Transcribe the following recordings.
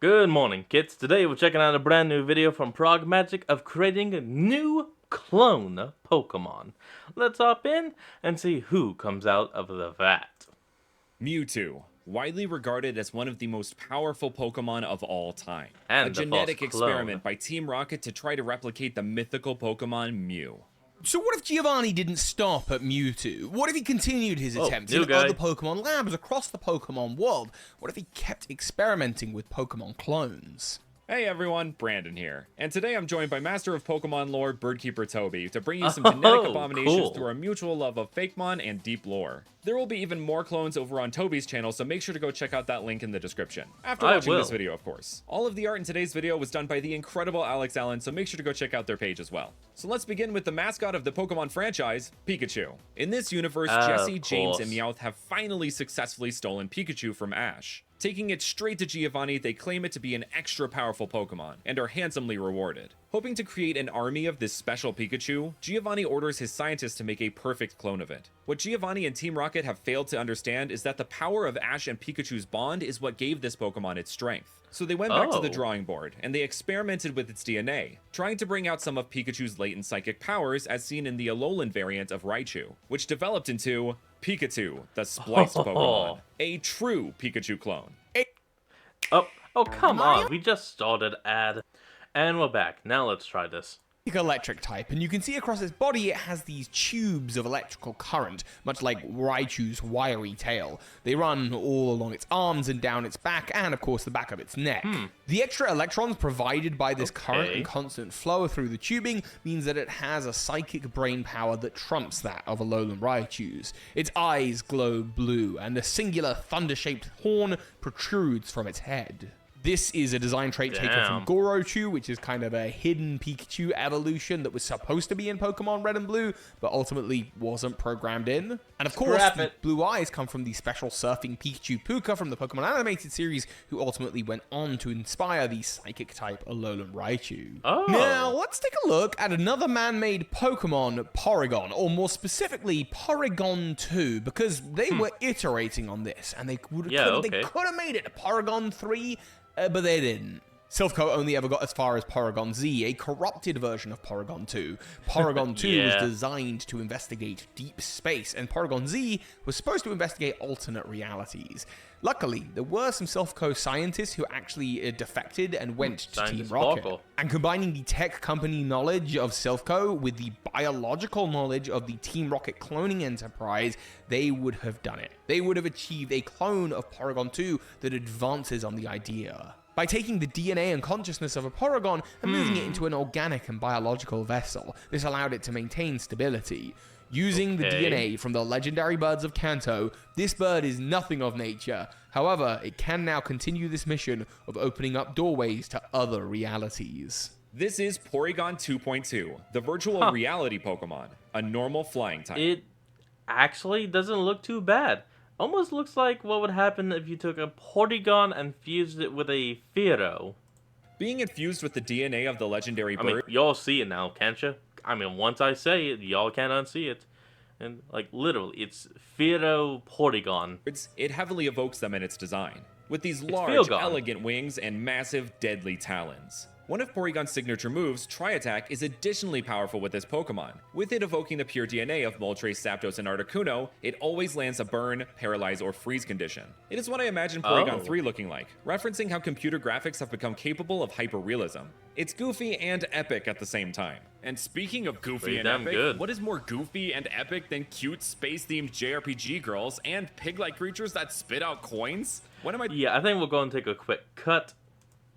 Good morning, kids. Today we're checking out a brand new video from Prog Magic of creating a new clone Pokemon. Let's hop in and see who comes out of the vat. Mewtwo, widely regarded as one of the most powerful Pokemon of all time. And A the genetic false clone. experiment by Team Rocket to try to replicate the mythical Pokemon Mew. So what if Giovanni didn't stop at Mewtwo? What if he continued his attempts new in guy. other Pokemon labs across the Pokemon world? What if he kept experimenting with Pokemon clones? Hey everyone, Brandon here, and today I'm joined by Master of Pokemon Lore, Birdkeeper Toby, to bring you some genetic abominations cool. through our mutual love of Fakemon and deep lore. There will be even more clones over on Toby's channel, so make sure to go check out that link in the description. After watching this video, of course. All of the art in today's video was done by the incredible Alex Allen, so make sure to go check out their page as well. So let's begin with the mascot of the Pokemon franchise, Pikachu. In this universe, Jesse, James, and Meowth have finally successfully stolen Pikachu from Ash. Taking it straight to Giovanni, they claim it to be an extra powerful Pokemon, and are handsomely rewarded. Hoping to create an army of this special Pikachu, Giovanni orders his scientists to make a perfect clone of it. What Giovanni and Team Rocket have failed to understand is that the power of Ash and Pikachu's bond is what gave this Pokemon its strength. So they went back to the drawing board, and they experimented with its DNA, trying to bring out some of Pikachu's latent psychic powers as seen in the Alolan variant of Raichu, which developed into Pikachu, the spliced Pokemon, a true Pikachu clone. Oh, come on. We just started ad. And we're back. Now let's try this. Electric type, and you can see across its body it has these tubes of electrical current, much like Raichu's wiry tail. They run all along its arms and down its back, and of course the back of its neck. The extra electrons provided by this current and constant flow through the tubing means that it has a psychic brain power that trumps that of Alolan Raichu's. Its eyes glow blue, and a singular thunder-shaped horn protrudes from its head. This is a design trait taken from Gorochu, which is kind of a hidden Pikachu evolution that was supposed to be in Pokemon Red and Blue, but ultimately wasn't programmed in. And of course, the blue eyes come from the special surfing Pikachu Puka from the Pokemon animated series, who ultimately went on to inspire the psychic-type Alolan Raichu. Now, let's take a look at another man-made Pokemon, Porygon, or more specifically, Porygon 2, because they were iterating on this, and they could have made it a Porygon 3, but they didn't. Silph only ever got as far as Porygon Z, a corrupted version of Porygon 2. Porygon 2 was designed to investigate deep space, and Porygon Z was supposed to investigate alternate realities. Luckily, there were some Silph scientists who actually defected and went to Team Rocket. And combining the tech company knowledge of Silph with the biological knowledge of the Team Rocket cloning enterprise, they would have done it. They would have achieved a clone of Porygon 2 that advances on the idea. By taking the DNA and consciousness of a Porygon and moving it into an organic and biological vessel, this allowed it to maintain stability. Using the DNA from the legendary birds of Kanto, this bird is nothing of nature. However, it can now continue this mission of opening up doorways to other realities. This is Porygon 2.2, the virtual reality Pokemon, a normal flying type. It actually doesn't look too bad. Almost looks like what would happen if you took a Porygon and fused it with a Fearow. Being infused with the DNA of the legendary bird... I mean, y'all see it now, can't you? I mean, once I say it, y'all can't unsee it. And, like, literally, it's Fearow Porygon. It heavily evokes them in its design, with these large, elegant wings and massive, deadly talons. One of Porygon's signature moves, Tri-Attack, is additionally powerful with this Pokemon. With it evoking the pure DNA of Moltres, Zapdos, and Articuno, it always lands a burn, paralyze, or freeze condition. It is what I imagine Porygon 3 looking like, referencing how computer graphics have become capable of hyper-realism. It's goofy and epic at the same time. And speaking of goofy and epic, what is more goofy and epic than cute space-themed JRPG girls and pig-like creatures that spit out coins? Yeah, I think we'll go and take a quick cut,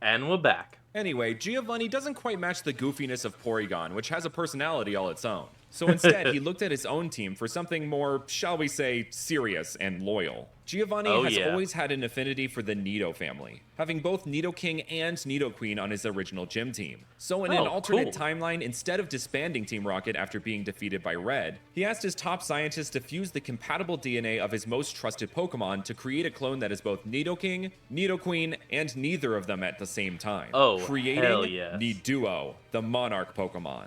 and we're back. Anyway, Giovanni doesn't quite match the goofiness of Porygon, which has a personality all its own. So instead, he looked at his own team for something more, shall we say, serious and loyal. Giovanni has always had an affinity for the Nido family, having both Nidoking and Nidoqueen on his original gym team. So in an alternate timeline, instead of disbanding Team Rocket after being defeated by Red, he asked his top scientists to fuse the compatible DNA of his most trusted Pokemon to create a clone that is both Nidoking, Nidoqueen, and neither of them at the same time. Creating Niduo, the Monarch Pokemon.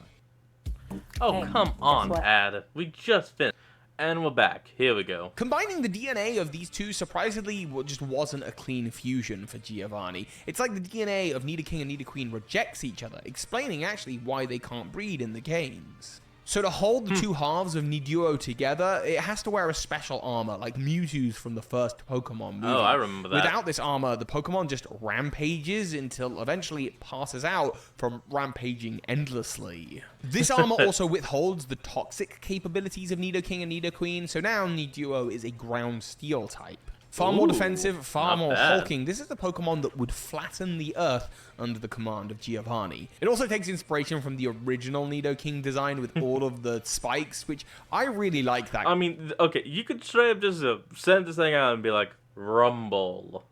Oh, come on, Ad. We just finished. And we're back. Here we go. Combining the DNA of these two surprisingly just wasn't a clean fusion for Giovanni. It's like the DNA of Nidoking and Nidoqueen rejects each other, explaining actually why they can't breed in the games. So to hold the two halves of Niduo together, it has to wear a special armor, like Mewtwo's from the first Pokemon movie. Oh, I remember that. Without this armor, the Pokemon just rampages until eventually it passes out from rampaging endlessly. This armor also withholds the toxic capabilities of Nidoking and Nidoqueen, so now Niduo is a ground steel type. Far more defensive, far more hulking. This is the Pokemon that would flatten the earth under the command of Giovanni. It also takes inspiration from the original Nidoking design with all of the spikes, which I really like that. I mean, okay, you could straight up just send this thing out and be like, Rumble.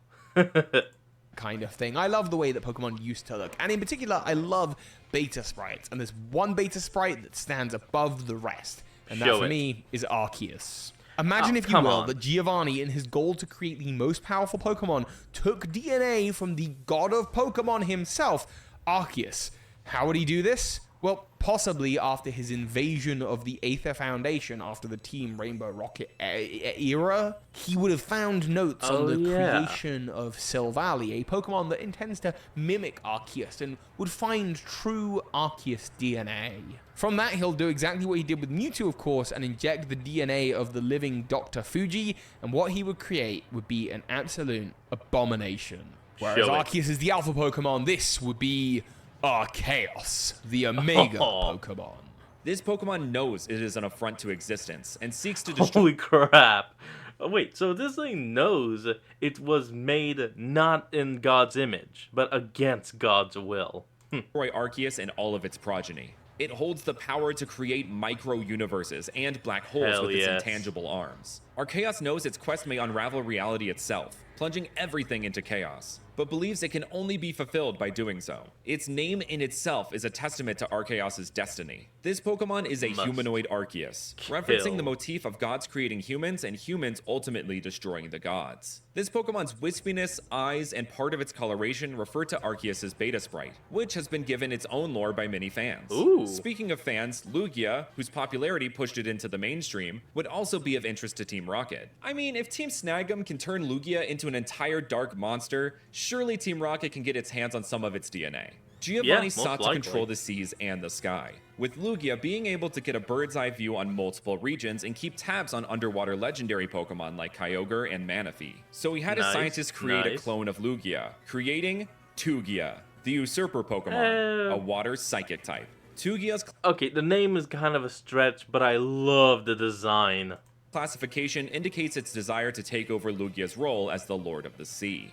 kind of thing. I love the way that Pokemon used to look. And in particular, I love beta sprites. And there's one beta sprite that stands above the rest. And that, for me, is Arceus. Imagine, if you will, that Giovanni, in his goal to create the most powerful Pokemon, took DNA from the god of Pokemon himself, Arceus. How would he do this? Well, possibly after his invasion of the Aether Foundation after the Team Rainbow Rocket era, he would have found notes on the creation of Silvally, a Pokemon that intends to mimic Arceus and would find true Arceus DNA. From that, he'll do exactly what he did with Mewtwo, of course, and inject the DNA of the living Dr. Fuji, and what he would create would be an absolute abomination. Whereas Arceus is the alpha Pokemon, this would be Arceus, the Omega Pokemon. This Pokemon knows it is an affront to existence and seeks to destroy. Holy crap. Oh, wait, so this thing knows it was made not in God's image, but against God's will. Destroy Arceus and all of its progeny. It holds the power to create micro-universes and black holes with its intangible arms. Arceus knows its quest may unravel reality itself, plunging everything into chaos, but believes it can only be fulfilled by doing so. Its name in itself is a testament to Arceus' destiny. This Pokemon is a humanoid Arceus, referencing the motif of gods creating humans and humans ultimately destroying the gods. This Pokemon's wispiness, eyes, and part of its coloration refer to Arceus' beta sprite, which has been given its own lore by many fans. Speaking of fans, Lugia, whose popularity pushed it into the mainstream, would also be of interest to Team Rocket. I mean, if Team Snag'em can turn Lugia into an entire dark monster, surely Team Rocket can get its hands on some of its DNA. Giovanni sought to control the seas and the sky, with Lugia being able to get a bird's eye view on multiple regions and keep tabs on underwater legendary Pokemon like Kyogre and Manaphy. So he had his scientists create a clone of Lugia, creating Tugia, the usurper Pokemon, a water psychic type. Tugia's okay, the name is kind of a stretch, but I love the design. Classification indicates its desire to take over Lugia's role as the Lord of the Sea.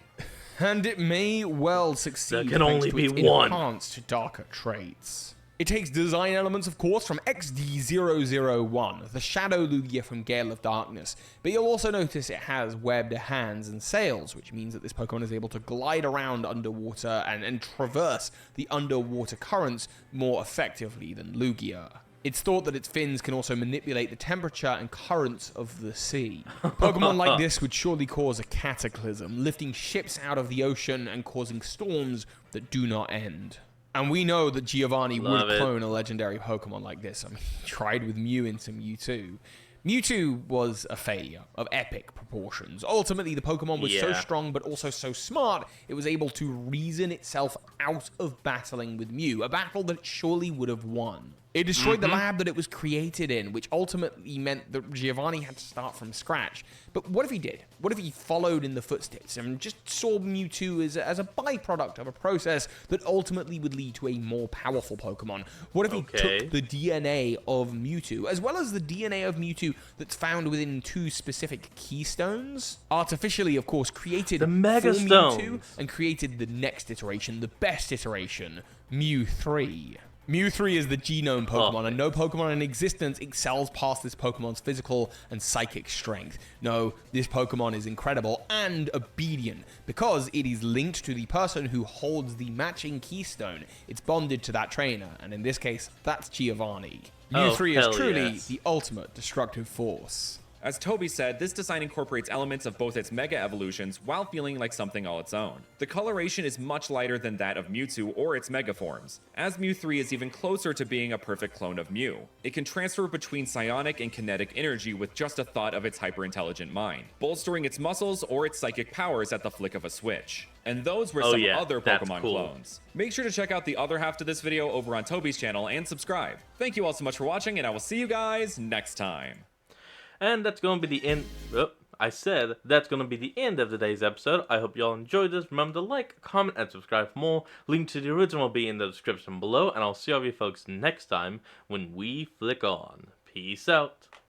And it may well succeed. There can only be one. Enhanced darker traits. It takes design elements, of course, from XD001, the Shadow Lugia from Gale of Darkness, but you'll also notice it has webbed hands and sails, which means that this Pokemon is able to glide around underwater and traverse the underwater currents more effectively than Lugia. It's thought that its fins can also manipulate the temperature and currents of the sea. Pokemon like this would surely cause a cataclysm, lifting ships out of the ocean and causing storms that do not end. And we know that Giovanni would clone a legendary Pokemon like this. I mean, he tried with Mew into Mewtwo. Mewtwo was a failure of epic proportions. Ultimately, the Pokemon was so strong but also so smart, it was able to reason itself out of battling with Mew, a battle that it surely would have won. It destroyed the lab that it was created in, which ultimately meant that Giovanni had to start from scratch. But what if he did? What if he followed in the footsteps and just saw Mewtwo as a byproduct of a process that ultimately would lead to a more powerful Pokemon? What if he took the DNA of Mewtwo, as well as the DNA of Mewtwo that's found within two specific keystones? Artificially, of course, created the Mega Mewtwo and created the next iteration, the best iteration, Mew 3. Mew 3 is the genome Pokemon, and no Pokemon in existence excels past this Pokemon's physical and psychic strength. No, this Pokemon is incredible and obedient, because it is linked to the person who holds the matching keystone. It's bonded to that trainer, and in this case, that's Giovanni. Mew 3 is truly the ultimate destructive force. As Toby said, this design incorporates elements of both its Mega Evolutions while feeling like something all its own. The coloration is much lighter than that of Mewtwo or its Mega forms, as Mew 3 is even closer to being a perfect clone of Mew. It can transfer between psionic and kinetic energy with just a thought of its hyper-intelligent mind, bolstering its muscles or its psychic powers at the flick of a switch. And those were some other Pokemon clones. Make sure to check out the other half to this video over on Toby's channel and subscribe. Thank you all so much for watching, and I will see you guys next time. And that's going to be the end. Oh, I said that's going to be the end of today's episode. I hope y'all enjoyed this. Remember to like, comment, and subscribe for more. Link to the original will be in the description below, and I'll see all of you folks next time when we flick on. Peace out.